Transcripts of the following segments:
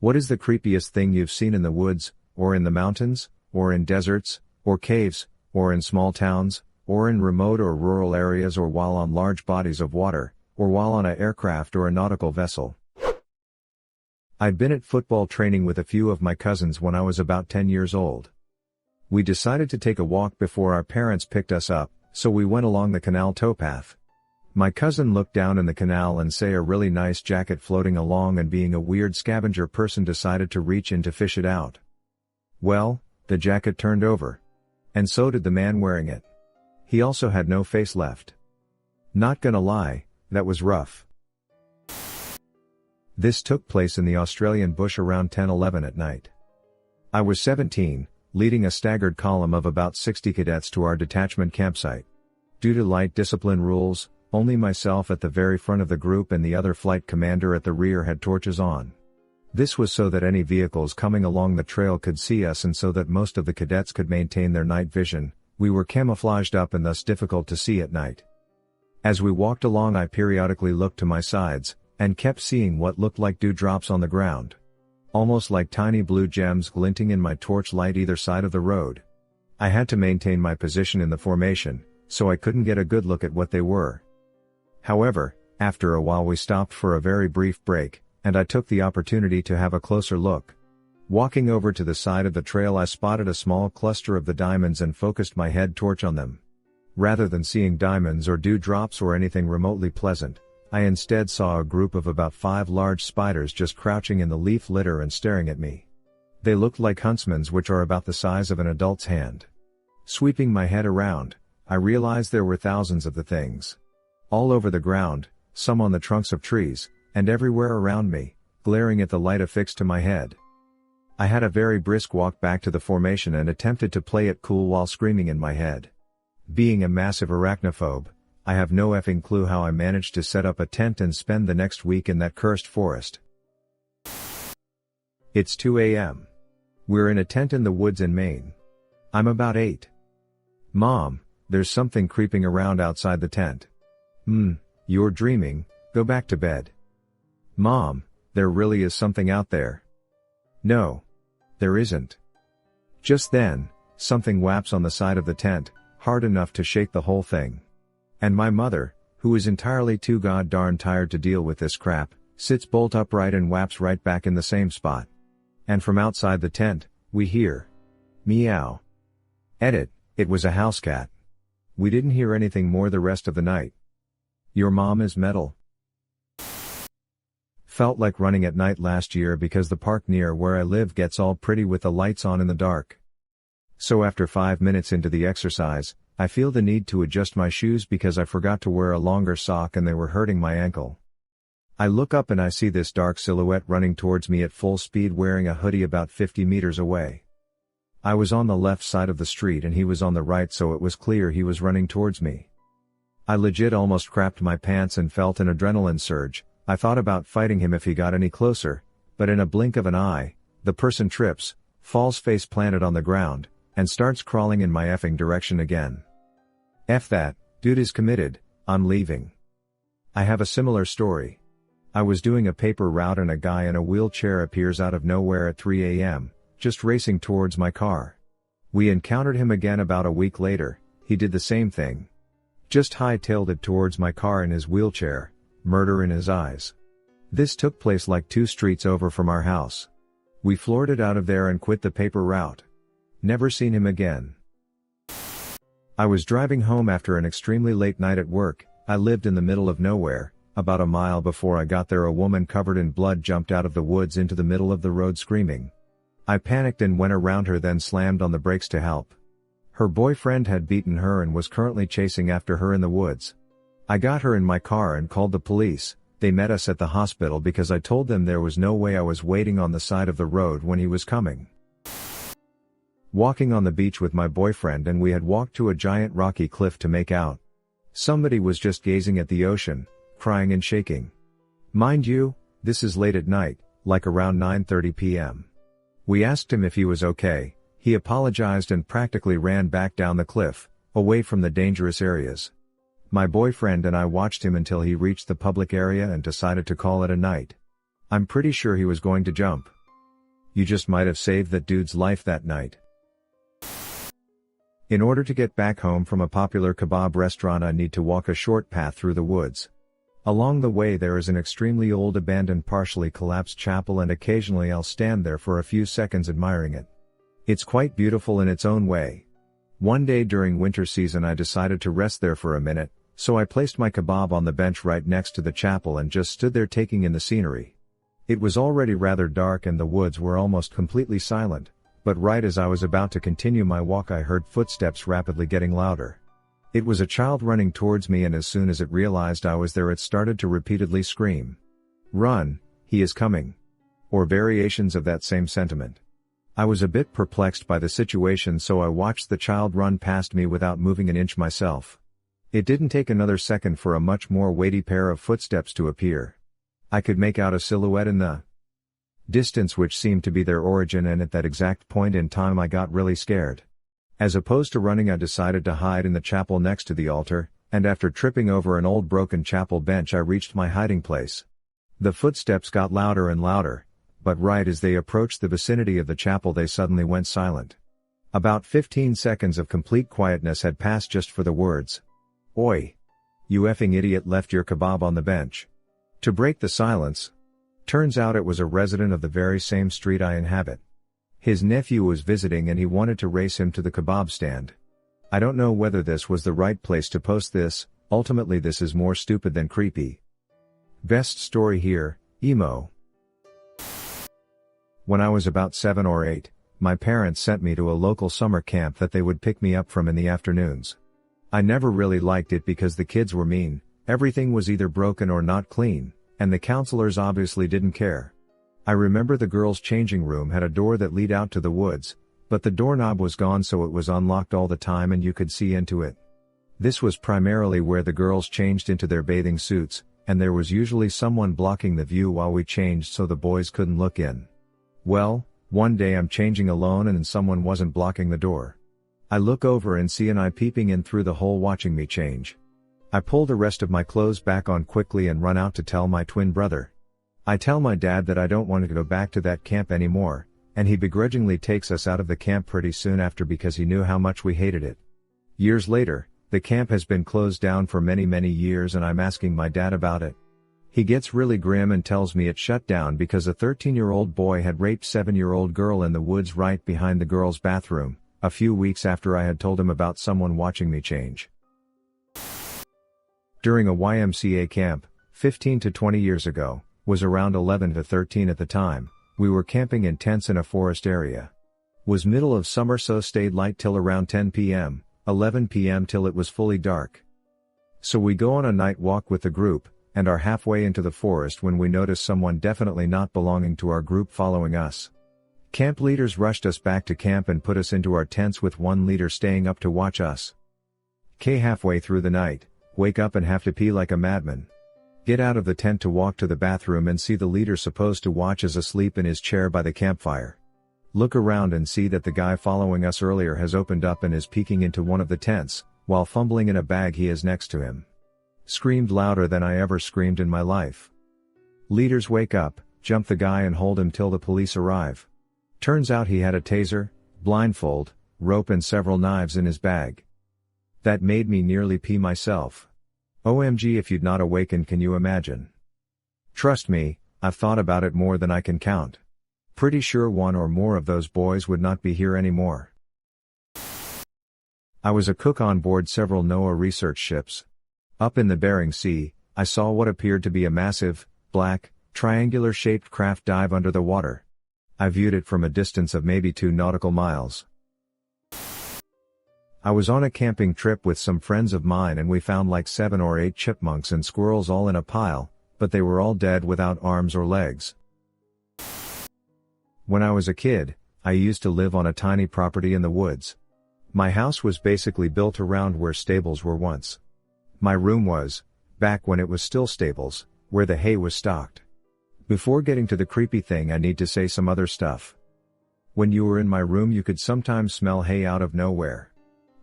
What is the creepiest thing you've seen in the woods, or in the mountains, or in deserts, or caves, or in small towns, or in remote or rural areas, or while on large bodies of water, or while on an aircraft or a nautical vessel? I'd been at football training with a few of my cousins when I was about 10 years old. We decided to take a walk before our parents picked us up, so we went along the canal towpath. My cousin looked down in the canal and saw a really nice jacket floating along, and being a weird scavenger person decided to reach in to fish it out. Well, the jacket turned over. And so did the man wearing it. He also had no face left. Not gonna lie, that was rough. This took place in the Australian bush around 10:11 at night. I was 17, leading a staggered column of about 60 cadets to our detachment campsite. Due to light discipline rules, only myself at the very front of the group and the other flight commander at the rear had torches on. This was so that any vehicles coming along the trail could see us, and so that most of the cadets could maintain their night vision. We were camouflaged up and thus difficult to see at night. As we walked along, I periodically looked to my sides, and kept seeing what looked like dewdrops on the ground. Almost like tiny blue gems glinting in my torchlight either side of the road. I had to maintain my position in the formation, so I couldn't get a good look at what they were. However, after a while we stopped for a very brief break, and I took the opportunity to have a closer look. Walking over to the side of the trail, I spotted a small cluster of the diamonds and focused my head torch on them. Rather than seeing diamonds or dewdrops or anything remotely pleasant, I instead saw a group of about 5 large spiders just crouching in the leaf litter and staring at me. They looked like huntsmen's, which are about the size of an adult's hand. Sweeping my head around, I realized there were thousands of the things. All over the ground, some on the trunks of trees, and everywhere around me, glaring at the light affixed to my head. I had a very brisk walk back to the formation and attempted to play it cool while screaming in my head. Being a massive arachnophobe, I have no effing clue how I managed to set up a tent and spend the next week in that cursed forest. It's 2 a.m. We're in a tent in the woods in Maine. I'm about 8. Mom, there's something creeping around outside the tent. You're dreaming, go back to bed. Mom, there really is something out there. No. There isn't. Just then, something whaps on the side of the tent, hard enough to shake the whole thing. And my mother, who is entirely too god-darn tired to deal with this crap, sits bolt upright and whaps right back in the same spot. And from outside the tent, we hear meow. Edit, it was a house cat. We didn't hear anything more the rest of the night. Your mom is metal. Felt like running at night last year because the park near where I live gets all pretty with the lights on in the dark. So after 5 minutes into the exercise, I feel the need to adjust my shoes because I forgot to wear a longer sock and they were hurting my ankle. I look up and I see this dark silhouette running towards me at full speed wearing a hoodie about 50 meters away. I was on the left side of the street and he was on the right, so it was clear he was running towards me. I legit almost crapped my pants and felt an adrenaline surge. I thought about fighting him if he got any closer, but in a blink of an eye, the person trips, falls face planted on the ground, and starts crawling in my effing direction again. F that, dude is committed, I'm leaving. I have a similar story. I was doing a paper route and a guy in a wheelchair appears out of nowhere at 3 a.m., just racing towards my car. We encountered him again about a week later. He did the same thing. Just hightailed it towards my car in his wheelchair, murder in his eyes. This took place like 2 streets over from our house. We floored it out of there and quit the paper route. Never seen him again. I was driving home after an extremely late night at work. I lived in the middle of nowhere. About a mile before I got there, a woman covered in blood jumped out of the woods into the middle of the road screaming. I panicked and went around her, then slammed on the brakes to help. Her boyfriend had beaten her and was currently chasing after her in the woods. I got her in my car and called the police. They met us at the hospital because I told them there was no way I was waiting on the side of the road when he was coming. Walking on the beach with my boyfriend, and we had walked to a giant rocky cliff to make out. Somebody was just gazing at the ocean, crying and shaking. Mind you, this is late at night, like around 9:30 p.m. We asked him if he was okay. He apologized and practically ran back down the cliff, away from the dangerous areas. My boyfriend and I watched him until he reached the public area and decided to call it a night. I'm pretty sure he was going to jump. You just might have saved that dude's life that night. In order to get back home from a popular kebab restaurant, I need to walk a short path through the woods. Along the way there is an extremely old abandoned partially collapsed chapel, and occasionally I'll stand there for a few seconds admiring it. It's quite beautiful in its own way. One day during winter season I decided to rest there for a minute, so I placed my kebab on the bench right next to the chapel and just stood there taking in the scenery. It was already rather dark and the woods were almost completely silent, but right as I was about to continue my walk I heard footsteps rapidly getting louder. It was a child running towards me, and as soon as it realized I was there it started to repeatedly scream, "Run, he is coming!" or variations of that same sentiment. I was a bit perplexed by the situation, so I watched the child run past me without moving an inch myself. It didn't take another second for a much more weighty pair of footsteps to appear. I could make out a silhouette in the distance which seemed to be their origin, and at that exact point in time I got really scared. As opposed to running, I decided to hide in the chapel next to the altar, and after tripping over an old broken chapel bench I reached my hiding place. The footsteps got louder and louder, but right as they approached the vicinity of the chapel they suddenly went silent. About 15 seconds of complete quietness had passed just for the words, "Oi! You effing idiot left your kebab on the bench." To break the silence. Turns out it was a resident of the very same street I inhabit. His nephew was visiting and he wanted to race him to the kebab stand. I don't know whether this was the right place to post this, ultimately this is more stupid than creepy. Best story here, emo. When I was about 7 or 8, my parents sent me to a local summer camp that they would pick me up from in the afternoons. I never really liked it because the kids were mean, everything was either broken or not clean, and the counselors obviously didn't care. I remember the girls' changing room had a door that led out to the woods, but the doorknob was gone, so it was unlocked all the time and you could see into it. This was primarily where the girls changed into their bathing suits, and there was usually someone blocking the view while we changed so the boys couldn't look in. Well, one day I'm changing alone and someone wasn't blocking the door. I look over and see an eye peeping in through the hole watching me change. I pull the rest of my clothes back on quickly and run out to tell my twin brother. I tell my dad that I don't want to go back to that camp anymore, and he begrudgingly takes us out of the camp pretty soon after because he knew how much we hated it. Years later, the camp has been closed down for many years and I'm asking my dad about it. He gets really grim and tells me it shut down because a 13-year-old boy had raped 7-year-old girl in the woods right behind the girl's bathroom, a few weeks after I had told him about someone watching me change. During a YMCA camp, 15 to 20 years ago, was around 11 to 13 at the time, we were camping in tents in a forest area. Was middle of summer, so stayed light till around 10 p.m., 11 p.m. till it was fully dark. So we go on a night walk with the group, and are halfway into the forest when we notice someone definitely not belonging to our group following us. Camp leaders rushed us back to camp and put us into our tents with one leader staying up to watch us. Halfway through the night, wake up and have to pee like a madman. Get out of the tent to walk to the bathroom and see the leader supposed to watch is asleep in his chair by the campfire. Look around and see that the guy following us earlier has opened up and is peeking into one of the tents, while fumbling in a bag he has next to him. Screamed louder than I ever screamed in my life. Leaders wake up, jump the guy and hold him till the police arrive. Turns out he had a taser, blindfold, rope and several knives in his bag. That made me nearly pee myself. OMG, if you'd not awakened, can you imagine? Trust me, I've thought about it more than I can count. Pretty sure one or more of those boys would not be here anymore. I was a cook on board several NOAA research ships. Up in the Bering Sea, I saw what appeared to be a massive, black, triangular-shaped craft dive under the water. I viewed it from a distance of maybe 2 nautical miles. I was on a camping trip with some friends of mine and we found like 7 or 8 chipmunks and squirrels all in a pile, but they were all dead without arms or legs. When I was a kid, I used to live on a tiny property in the woods. My house was basically built around where stables were once. My room was, back when it was still stables, where the hay was stocked. Before getting to the creepy thing, I need to say some other stuff. When you were in my room you could sometimes smell hay out of nowhere.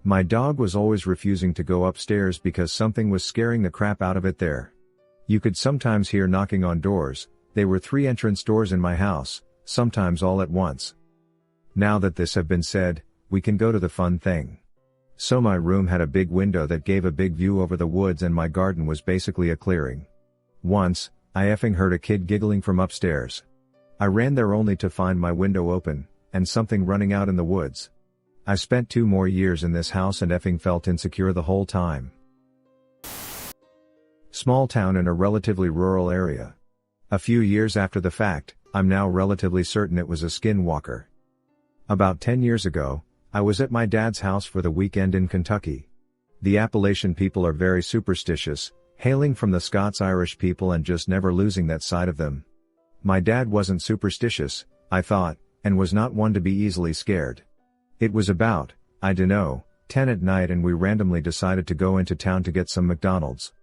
My dog was always refusing to go upstairs because something was scaring the crap out of it there. You could sometimes hear knocking on doors. There were 3 entrance doors in my house, sometimes all at once. Now that this have been said, we can go to the fun thing. So my room had a big window that gave a big view over the woods, and my garden was basically a clearing. Once, I effing heard a kid giggling from upstairs. I ran there only to find my window open, and something running out in the woods. I spent 2 more years in this house and effing felt insecure the whole time. Small town in a relatively rural area. A few years after the fact, I'm now relatively certain it was a skinwalker. About 10 years ago, I was at my dad's house for the weekend in Kentucky. The Appalachian people are very superstitious, hailing from the Scots-Irish people and just never losing that side of them. My dad wasn't superstitious, I thought, and was not one to be easily scared. It was about, I dunno, 10 at night and we randomly decided to go into town to get some McDonald's.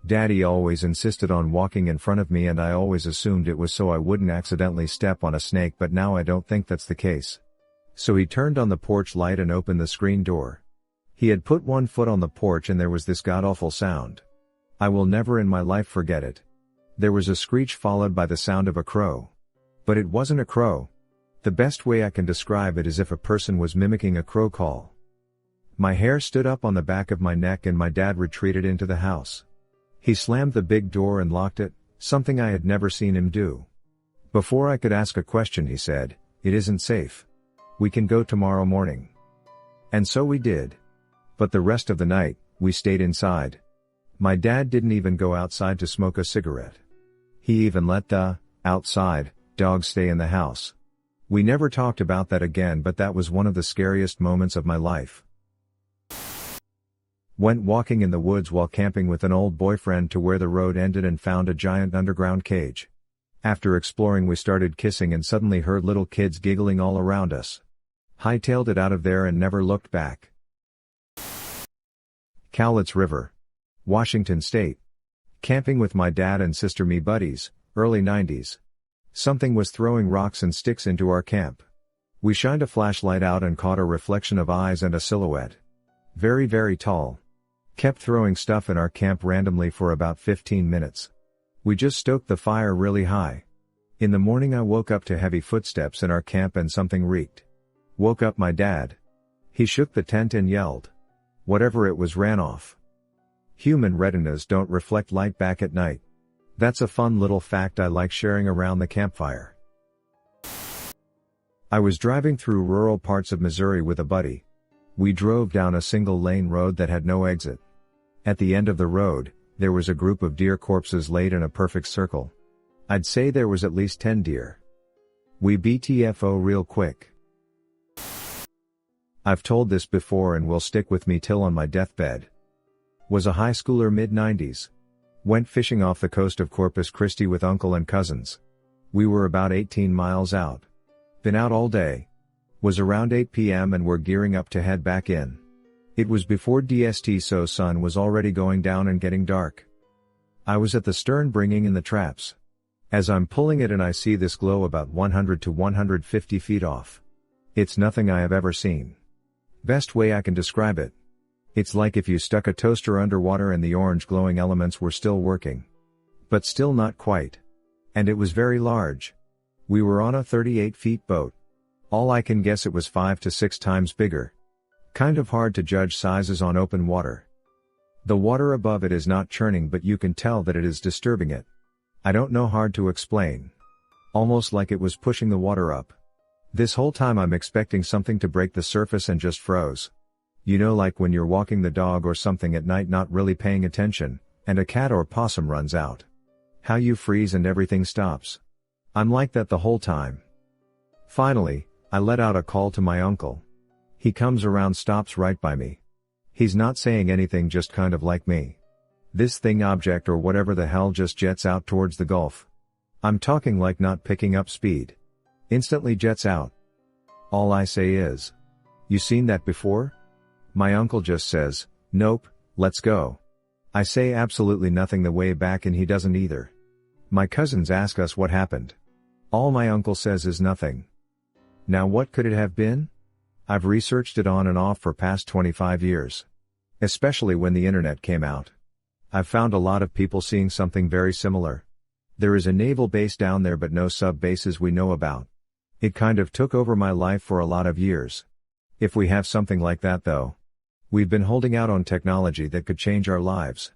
Daddy always insisted on walking in front of me and I always assumed it was so I wouldn't accidentally step on a snake, but now I don't think that's the case. So he turned on the porch light and opened the screen door. He had put one foot on the porch and there was this god-awful sound. I will never in my life forget it. There was a screech followed by the sound of a crow. But it wasn't a crow. The best way I can describe it is if a person was mimicking a crow call. My hair stood up on the back of my neck and my dad retreated into the house. He slammed the big door and locked it, something I had never seen him do. Before I could ask a question he said, "It isn't safe. We can go tomorrow morning." And so we did. But the rest of the night, we stayed inside. My dad didn't even go outside to smoke a cigarette. He even let the outside dog stay in the house. We never talked about that again, but that was one of the scariest moments of my life. Went walking in the woods while camping with an old boyfriend to where the road ended and found a giant underground cage. After exploring we started kissing and suddenly heard little kids giggling all around us. Hightailed it out of there and never looked back. Cowlitz River, Washington State. Camping with my dad and sister me buddies, early 90s. Something was throwing rocks and sticks into our camp. We shined a flashlight out and caught a reflection of eyes and a silhouette. Very, very tall. Kept throwing stuff in our camp randomly for about 15 minutes. We just stoked the fire really high. In the morning I woke up to heavy footsteps in our camp and something reeked. Woke up my dad. He shook the tent and yelled. Whatever it was ran off. Human retinas don't reflect light back at night. That's a fun little fact I like sharing around the campfire. I was driving through rural parts of Missouri with a buddy. We drove down a single-lane road that had no exit. At the end of the road, there was a group of deer corpses laid in a perfect circle. I'd say there was at least 10 deer. We BTFO real quick. I've told this before and will stick with me till on my deathbed. Was a high schooler mid-90s. Went fishing off the coast of Corpus Christi with uncle and cousins. We were about 18 miles out. Been out all day. Was around 8 p.m. and were gearing up to head back in. It was before DST, so sun was already going down and getting dark. I was at the stern bringing in the traps. As I'm pulling it and I see this glow about 100 to 150 feet off. It's nothing I have ever seen. Best way I can describe it. It's like if you stuck a toaster underwater and the orange glowing elements were still working. But still not quite. And it was very large. We were on a 38-foot boat. All I can guess it was 5 to 6 times bigger. Kind of hard to judge sizes on open water. The water above it is not churning, but you can tell that it is disturbing it. I don't know, hard to explain. Almost like it was pushing the water up. This whole time I'm expecting something to break the surface and just froze. You know, like when you're walking the dog or something at night not really paying attention, and a cat or possum runs out. How you freeze and everything stops. I'm like that the whole time. Finally, I let out a call to my uncle. He comes around, stops right by me. He's not saying anything, just kind of like me. This thing, object or whatever the hell, just jets out towards the Gulf. I'm talking like not picking up speed. Instantly jets out. All I say is, "You seen that before?" My uncle just says, "Nope, let's go." I say absolutely nothing the way back and he doesn't either. My cousins ask us what happened. All my uncle says is nothing. Now what could it have been? I've researched it on and off for past 25 years. Especially when the internet came out. I've found a lot of people seeing something very similar. There is a naval base down there but no sub-bases we know about. It kind of took over my life for a lot of years. If we have something like that though. We've been holding out on technology that could change our lives.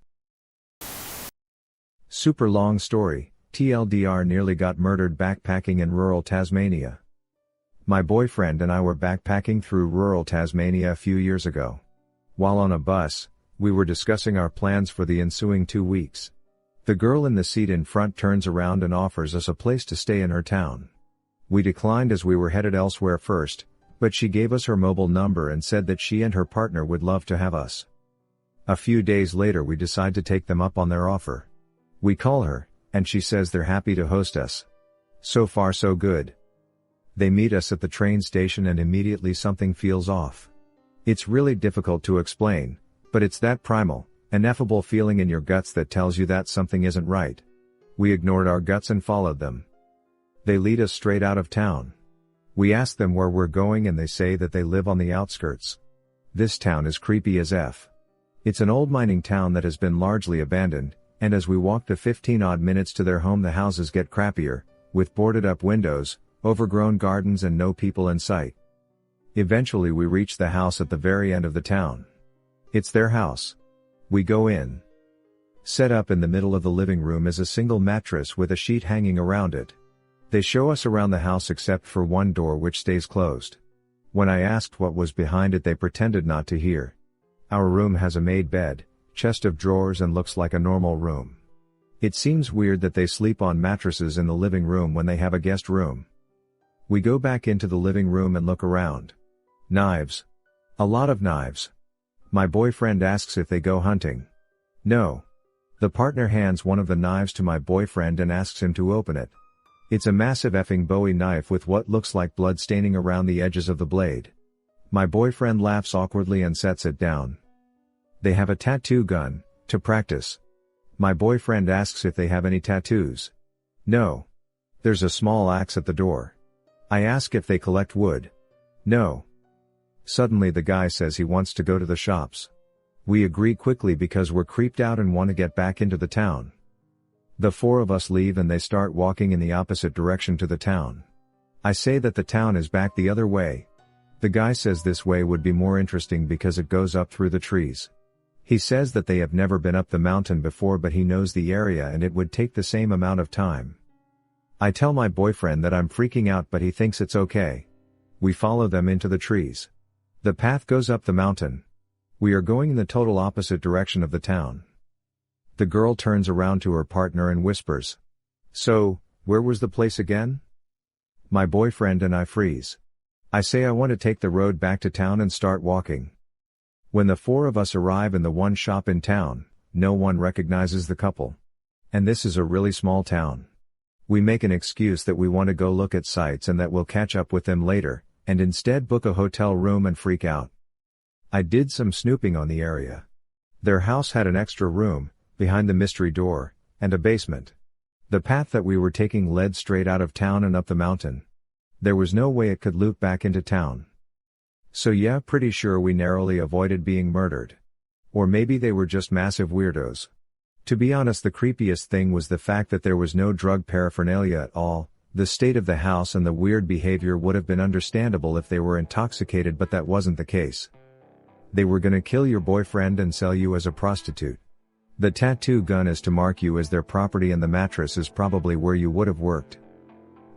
Super long story, TLDR nearly got murdered backpacking in rural Tasmania. My boyfriend and I were backpacking through rural Tasmania a few years ago. While on a bus, we were discussing our plans for the ensuing 2 weeks. The girl in the seat in front turns around and offers us a place to stay in her town. We declined as we were headed elsewhere first, but she gave us her mobile number and said that she and her partner would love to have us. A few days later we decide to take them up on their offer. We call her, and she says they're happy to host us. So far so good. They meet us at the train station and immediately something feels off. It's really difficult to explain, but it's that primal, ineffable feeling in your guts that tells you that something isn't right. We ignored our guts and followed them. They lead us straight out of town. We ask them where we're going and they say that they live on the outskirts. This town is creepy as F. It's an old mining town that has been largely abandoned, and as we walk the 15-odd minutes to their home the houses get crappier, with boarded-up windows, overgrown gardens and no people in sight. Eventually we reach the house at the very end of the town. It's their house. We go in. Set up in the middle of the living room is a single mattress with a sheet hanging around it. They show us around the house except for one door which stays closed. When I asked what was behind it they pretended not to hear. Our room has a made bed, chest of drawers and looks like a normal room. It seems weird that they sleep on mattresses in the living room when they have a guest room. We go back into the living room and look around. Knives. A lot of knives. My boyfriend asks if they go hunting. No. The partner hands one of the knives to my boyfriend and asks him to open it. It's a massive effing Bowie knife with what looks like blood staining around the edges of the blade. My boyfriend laughs awkwardly and sets it down. They have a tattoo gun, to practice. My boyfriend asks if they have any tattoos. No. There's a small axe at the door. I ask if they collect wood. No. Suddenly the guy says he wants to go to the shops. We agree quickly because we're creeped out and want to get back into the town. The 4 of us leave and they start walking in the opposite direction to the town. I say that the town is back the other way. The guy says this way would be more interesting because it goes up through the trees. He says that they have never been up the mountain before but he knows the area and it would take the same amount of time. I tell my boyfriend that I'm freaking out but he thinks it's okay. We follow them into the trees. The path goes up the mountain. We are going in the total opposite direction of the town. The girl turns around to her partner and whispers. So, where was the place again? My boyfriend and I freeze. I say I want to take the road back to town and start walking. When the 4 of us arrive in the one shop in town, no one recognizes the couple. And this is a really small town. We make an excuse that we want to go look at sites and that we'll catch up with them later, and instead book a hotel room and freak out. I did some snooping on the area. Their house had an extra room, behind the mystery door, and a basement. The path that we were taking led straight out of town and up the mountain. There was no way it could loop back into town. So yeah, pretty sure we narrowly avoided being murdered. Or maybe they were just massive weirdos. To be honest, the creepiest thing was the fact that there was no drug paraphernalia at all. The state of the house and the weird behavior would have been understandable if they were intoxicated, but that wasn't the case. They were gonna kill your boyfriend and sell you as a prostitute. The tattoo gun is to mark you as their property and the mattress is probably where you would have worked.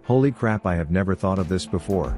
Holy crap, I have never thought of this before.